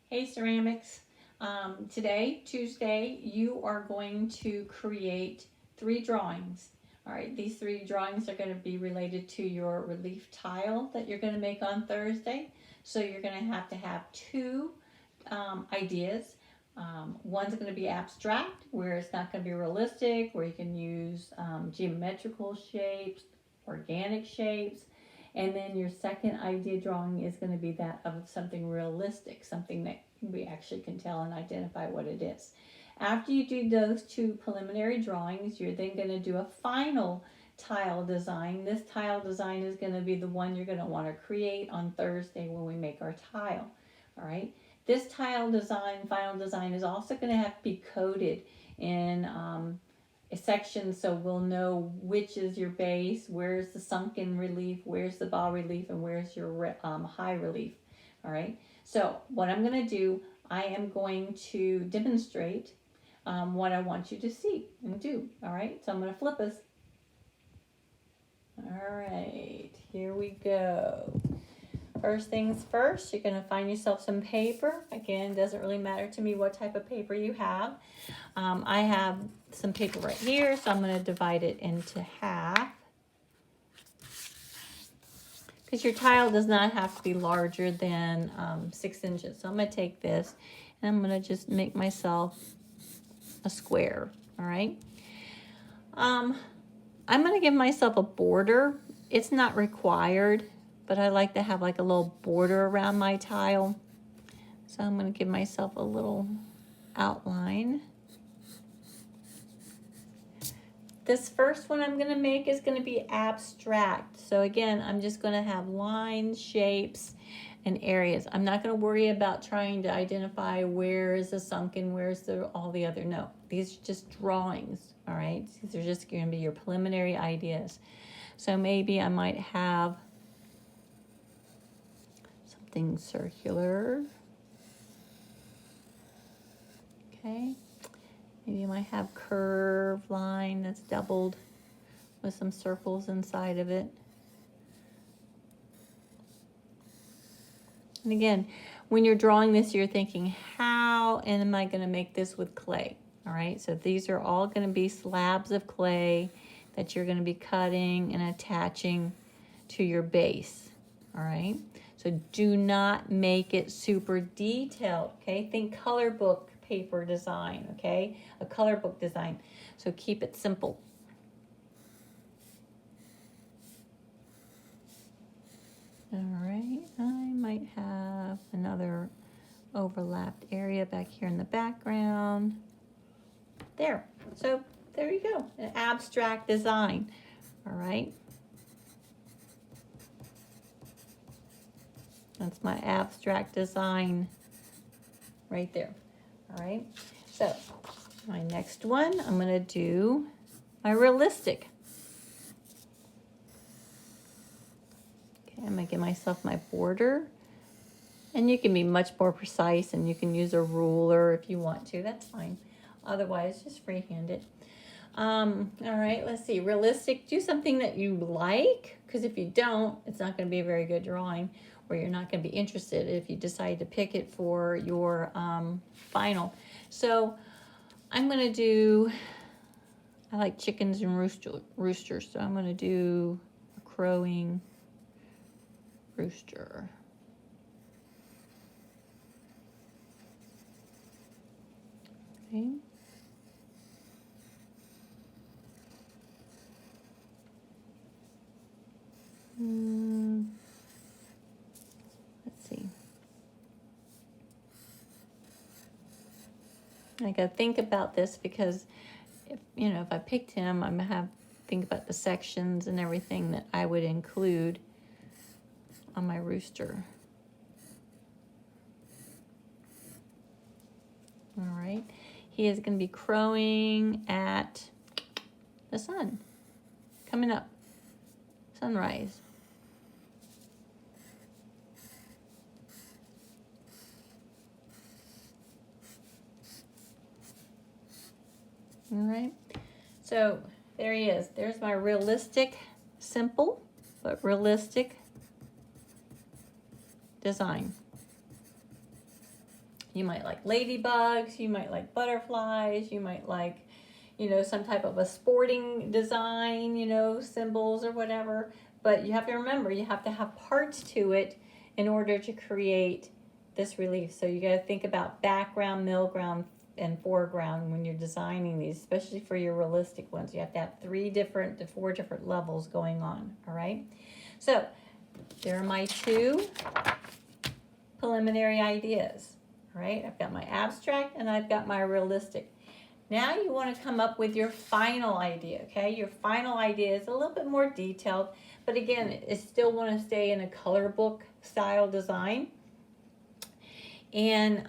Hey Ceramics, today, Tuesday, you are going to create 3 drawings. All right, these 3 drawings are going to be related to your relief tile that you're going to make on Thursday. So you're going to have 2 ideas. One's going to be abstract, where it's not going to be realistic, where you can use geometrical shapes, organic shapes. And then your second idea drawing is going to be that of something realistic, something that we actually can tell and identify what it is. After you do those 2 preliminary drawings, you're then going to do a final tile design. This tile design is going to be the one you're going to want to create on Thursday when we make our tile. All right. This tile design, final design, is also going to have to be coded in a section so we'll know which is your base, where's the sunken relief, where's the bas relief, and where's your high relief. All right. So what I'm going to do, I am going to demonstrate what I want you to see and do. All right. So I'm going to flip us. All right. Here we go. First things first, you're going to find yourself some paper. Again, doesn't really matter to me what type of paper you have. I have some paper right here, so I'm going to divide it into half. Because your tile does not have to be larger than 6 inches. So I'm going to take this and I'm going to just make myself a square. All right. I'm going to give myself a border. It's not required, but I like to have like a little border around my tile. So I'm going to give myself a little outline. This first one I'm going to make is going to be abstract. So again, I'm just going to have lines, shapes, and areas. I'm not going to worry about trying to identify where is the sunken, where's all the other. No, these are just drawings, all right? These are just going to be your preliminary ideas. So maybe I might have something circular. Okay. Maybe you might have curved line that's doubled with some circles inside of it. And again, when you're drawing this, you're thinking, how am I going to make this with clay? All right, so these are all going to be slabs of clay that you're going to be cutting and attaching to your base. All right, so do not make it super detailed. Okay, think color book paper design. Okay, a color book design. So keep it simple. All right, I might have another overlapped area back here in the background. There, so there you go, an abstract design. All right, that's my abstract design right there. All right, so my next one, I'm going to do my realistic. Okay, I'm going to give myself my border. And you can be much more precise, and you can use a ruler if you want to. That's fine. Otherwise, just freehand it. All right, let's see. Realistic, do something that you like, because if you don't, it's not going to be a very good drawing, or you're not going to be interested if you decide to pick it for your final. So I'm going to do, I like chickens and roosters, so I'm going to do a crowing rooster. Okay. Let's see. I gotta think about this because if I picked him, I'm gonna have to think about the sections and everything that I would include on my rooster. All right. He is going to be crowing at the sun, coming up, sunrise. All right, so there he is. There's my realistic, simple, but realistic design. You might like ladybugs, you might like butterflies, you might like, you know, some type of a sporting design, you know, symbols or whatever. But you have to remember, you have to have parts to it in order to create this relief. So you got to think about background, middle ground, and foreground when you're designing these, especially for your realistic ones. You have to have 3 different to 4 different levels going on, all right? So there are my 2 preliminary ideas, all right? I've got my abstract and I've got my realistic. Now you want to come up with your final idea, okay? Your final idea is a little bit more detailed, but again, it still want to stay in a color book style design. And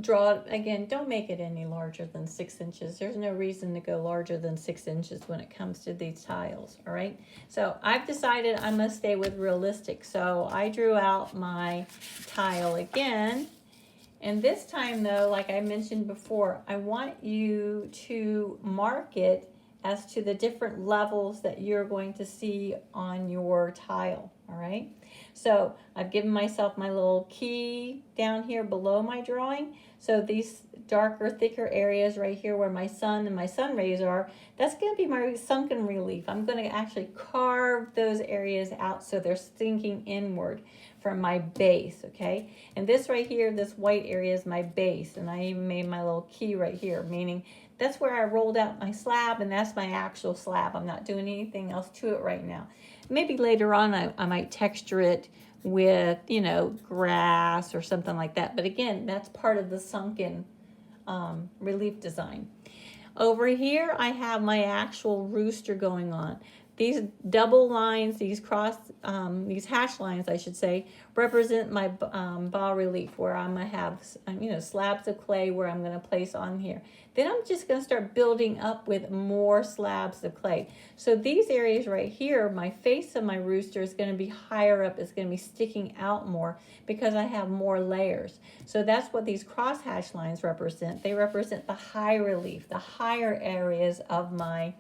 draw, again, don't make it any larger than 6 inches. There's no reason to go larger than 6 inches when it comes to these tiles, all right? So I've decided I'm going to stay with realistic. So I drew out my tile again. And this time, though, like I mentioned before, I want you to mark it as to the different levels that you're going to see on your tile, all right? So I've given myself my little key down here below my drawing. So these darker, thicker areas right here where my sun and my sun rays are, that's going to be my sunken relief. I'm going to actually carve those areas out so they're sinking inward from my base, okay? And this right here, this white area is my base, and I even made my little key right here, meaning that's where I rolled out my slab, and that's my actual slab. I'm not doing anything else to it right now. Maybe later on I might texture it with, you know, grass or something like that. But again, that's part of the sunken relief design. Over here, I have my actual rooster going on. These double lines, these hash lines, I should say, represent my bas relief, where I'm gonna have, you know, slabs of clay where I'm gonna place on here. Then I'm just gonna start building up with more slabs of clay. So these areas right here, my face of my rooster is gonna be higher up. It's gonna be sticking out more because I have more layers. So that's what these cross hash lines represent. They represent the high relief, the higher areas of my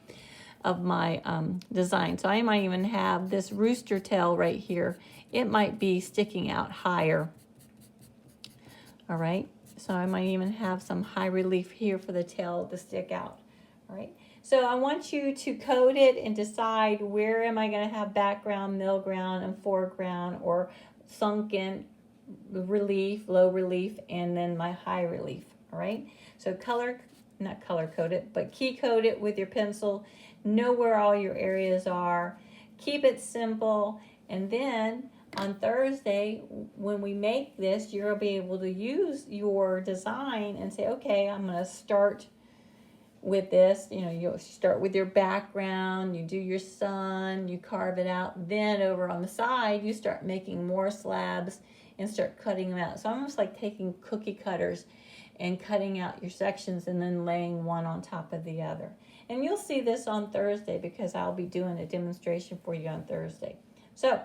design. So I might even have this rooster tail right here. It might be sticking out higher. All right. So I might even have some high relief here for the tail to stick out. All right. So I want you to code it and decide where am I going to have background, middle ground, and foreground, or sunken relief, low relief, and then my high relief. All right. So not color code it, but key code it with your pencil. Know where all your areas are. Keep it simple. And then on Thursday, when we make this, you'll be able to use your design and say, okay, I'm going to start with this. You know, you'll start with your background, you do your sun, you carve it out. Then over on the side, you start making more slabs and start cutting them out. So almost like taking cookie cutters and cutting out your sections and then laying one on top of the other. And you'll see this on Thursday because I'll be doing a demonstration for you on Thursday. So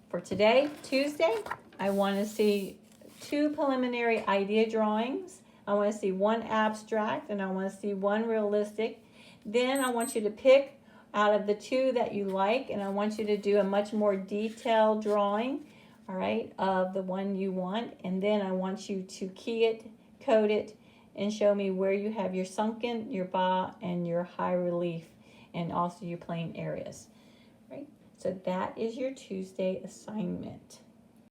for today, Tuesday, I want to see 2 preliminary idea drawings. I want to see 1 abstract and I want to see 1 realistic. Then I want you to pick out of the 2 that you like, and I want you to do a much more detailed drawing, all right, of the one you want. And then I want you to key it, code it, and show me where you have your sunken, your bas, and your high relief, and also your plain areas. Right? So that is your Tuesday assignment.